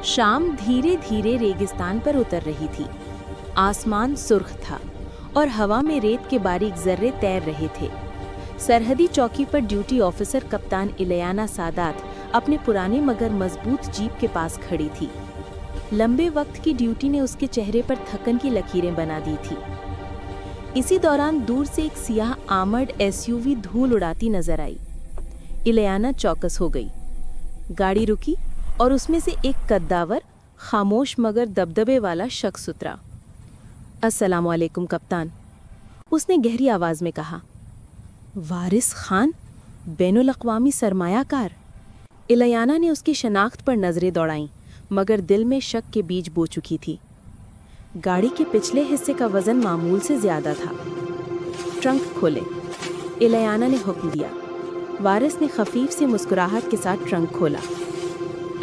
शाम धीरे धीरे रेगिस्तान पर उतर रही थी। आसमान सुर्ख था और हवा में रेत के बारीक जर्रे तैर रहे थे। सरहदी चौकी पर ड्यूटी ऑफिसर कप्तान इलियाना सादात अपने पुराने मगर मजबूत जीप के पास खड़ी थी। लंबे वक्त की ड्यूटी ने उसके चेहरे पर थकन की लकीरें बना दी थी। इसी दौरान दूर से एक सियाह आर्मर्ड एसयूवी धूल उड़ाती नजर आई। इलियाना चौकस हो गई। गाड़ी रुकी और उसमें से एक कद्दावर, खामोश मगर दबदबे वाला शख्स उतरा। अस्सलाम वालेकुम कप्तान, उसने गहरी आवाज में कहा। वारिस खान, बैनुल अक़वामी सरमायाकार। इलियाना ने उसकी शनाख्त पर नजरें दौड़ाईं, मगर दिल में शक के बीज बो चुकी थी। गाड़ी के पिछले हिस्से का वजन मामूल से ज्यादा था। ट्रंक खोले, इलियाना ने हुक्म दिया। वारिस ने खफीफ सी मुस्कुराहट के साथ ट्रंक खोला।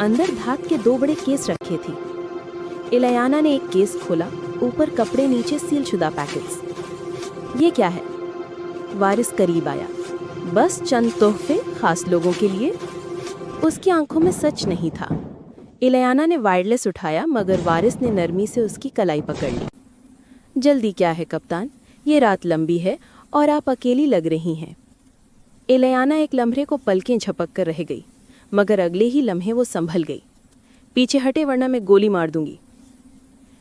अंदर धात के 2 बड़े केस रखे थे। इलियाना ने एक केस खोला, ऊपर कपड़े, नीचे सीलशुदा पैकेट्स। ये क्या है? वारिस करीब आया। बस चंद तोहफे खास लोगों के लिए। उसकी आंखों में सच नहीं था। इलियाना ने वायरलेस उठाया, मगर वारिस ने नरमी से उसकी कलाई पकड़ ली। जल्दी क्या है कप्तान, ये रात लंबी है और आप अकेली लग रही हैं। इलियाना एक लम्हे को पलकें झपक कर रह गई, मगर अगले ही लम्हे वो संभल गई। पीछे हटे वरना मैं गोली मार दूंगी।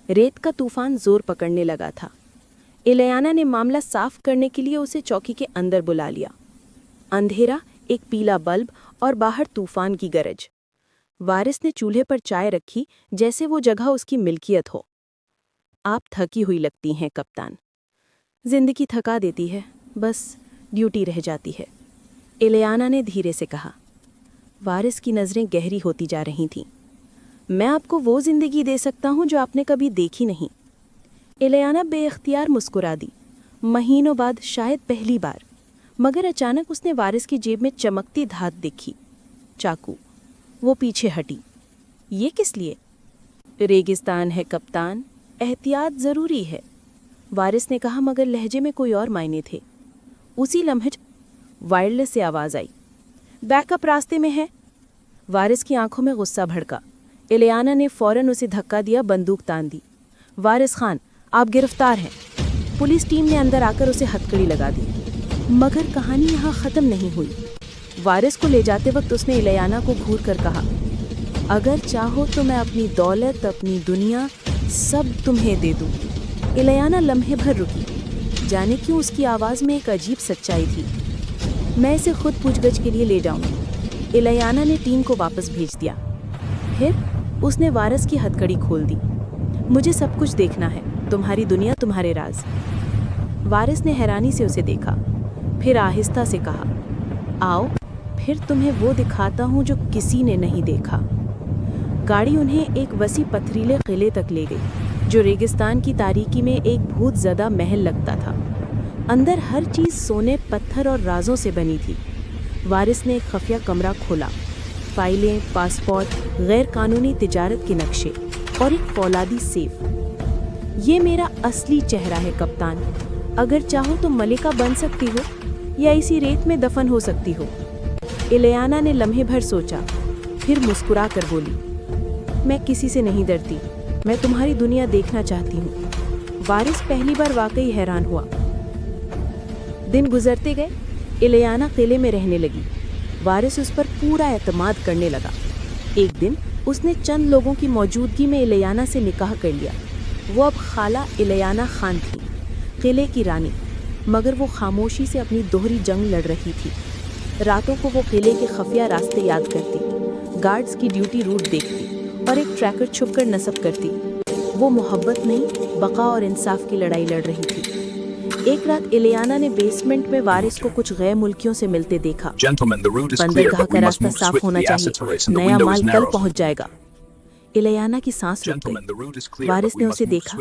रेत का तूफान जोर पकड़ने लगा था। इलियाना ने मामला साफ करने के लिए उसे चौकी के अंदर बुला लिया। अंधेरा, एक पीला बल्ब और बाहर तूफान की गरज। वारिस ने चूल्हे पर चाय रखी, जैसे वो जगह उसकी मिल्कियत हो। आप थकी हुई लगती हैं कप्तान। जिंदगी थका देती है, बस ड्यूटी रह जाती है, इलियाना ने धीरे से कहा। वारिस की नज़रें गहरी होती जा रही थीं। मैं आपको वो जिंदगी दे सकता हूँ जो आपने कभी देखी नहीं। इलियाना बेइख्तियार मुस्कुरा दी, महीनों बाद, शायद पहली बार। मगर अचानक उसने वारिस की जेब में चमकती धात देखी, चाकू। वो पीछे हटी। ये किस लिए? रेगिस्तान है कप्तान, एहतियात ज़रूरी है, वारिस ने कहा, मगर लहजे में कोई और मायने थे। उसी लम्हे वायरलेस से आवाज़ आई, बैकअप रास्ते में है। वारिस की आंखों में गुस्सा भड़का। इलियाना ने फौरन उसे धक्का दिया, बंदूक तान दी। वारिस खान, आप गिरफ्तार हैं। पुलिस टीम ने अंदर आकर उसे हथकड़ी लगा दी। मगर कहानी यहाँ ख़त्म नहीं हुई। वारिस को ले जाते वक्त उसने इलियाना को घूर कर कहा, अगर चाहो तो मैं अपनी दौलत, अपनी दुनिया, सब तुम्हें दे दूँ। इलियाना लम्हे भर रुकी। जाने क्यों उसकी आवाज़ में एक अजीब सच्चाई थी। मैं इसे खुद पूछगछ के लिए ले जाऊंगी। इलियाना ने टीम को वापस भेज दिया। फिर उसने वारिस की हथकड़ी खोल दी। मुझे सब कुछ देखना है, तुम्हारी दुनिया, तुम्हारे राज। वारिस ने हैरानी से उसे देखा, फिर आहिस्ता से कहा, आओ फिर तुम्हें वो दिखाता हूँ जो किसी ने नहीं देखा। गाड़ी उन्हें एक वसी पथरीले किले तक ले गई, जो रेगिस्तान की तारीकी में एक भूत ज़दा महल लगता था। अंदर हर चीज़ सोने, पत्थर और राजों से बनी थी। वारिस ने एक खुफिया कमरा खोला। फाइलें, पासपोर्ट, गैर कानूनी तिजारत के नक्शे और एक फौलादी सेफ। ये मेरा असली चेहरा है कप्तान। अगर चाहो तो मलिका बन सकती हो या इसी रेत में दफन हो सकती हो। इलियाना ने लम्हे भर सोचा, फिर मुस्कुरा कर बोली, मैं किसी से नहीं डरती, मैं तुम्हारी दुनिया देखना चाहती हूँ। वारिस पहली बार वाकई हैरान हुआ। दिन गुजरते गए। इलियाना किले में रहने लगी। वारिस उस पर पूरा एतमाद करने लगा। एक दिन उसने चंद लोगों की मौजूदगी में इलियाना से निकाह कर लिया। वो अब खाला इलियाना खान थी, किले की रानी, मगर वो खामोशी से अपनी दोहरी जंग लड़ रही थी। रातों को वो किले के खुफिया रास्ते याद करती, गार्ड्स की ड्यूटी रूट देखती और एक ट्रैकर छुपकर नसब करती। वो मोहब्बत नहीं, बका और इंसाफ की लड़ाई लड़ रही थी। एक रात इलियाना ने बेसमेंट में वारिस को कुछ गैर मुल्कियों से मिलते देखा। बंदरगाह का रास्ता साफ होना चाहिए, नया माल कल पहुंच जाएगा। इलियाना की सांस रुक गई। वारिस ने उसे देखा,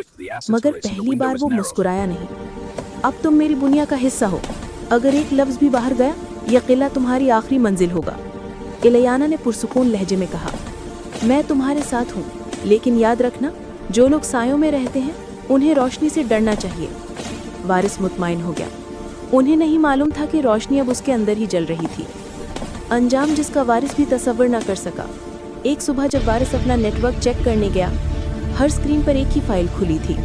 मगर पहली बार वो मुस्कुराया नहीं। अब तुम मेरी दुनिया का हिस्सा हो। अगर एक लफ्ज भी बाहर गया, यह किला तुम्हारी आखिरी मंजिल होगा। इलियाना ने पुरसुकून लहजे में कहा, मैं तुम्हारे साथ हूँ, लेकिन याद रखना, जो लोग सायों में रहते हैं उन्हें रोशनी से डरना चाहिए। वारिस मुतमईन हो गया। उन्हें नहीं मालूम था कि रोशनी अब उसके अंदर ही जल रही थी, अंजाम जिसका वारिस भी तसव्वुर न कर सका। ایک صبح جب وارث اپنا نیٹ ورک چیک کرنے گیا، ہر اسکرین پر ایک ہی فائل کھلی تھی۔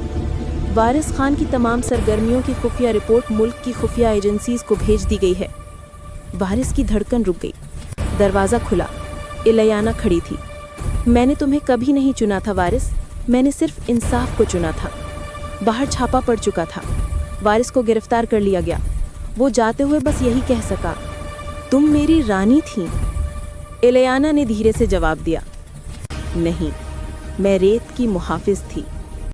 وارث خان کی تمام سرگرمیوں کی خفیہ رپورٹ ملک کی خفیہ ایجنسیز کو بھیج دی گئی ہے۔ وارث کی دھڑکن رک گئی۔ دروازہ کھلا۔ الیانا کھڑی تھی۔ میں نے تمہیں کبھی نہیں چنا تھا وارث، میں نے صرف انصاف کو چنا تھا۔ باہر چھاپا پڑ چکا تھا۔ وارث کو گرفتار کر لیا گیا۔ وہ جاتے ہوئے بس یہی کہہ سکا، تم میری رانی تھیں۔ الیانا نے دھیرے سے جواب دیا، نہیں، میں ریت کی محافظ تھی۔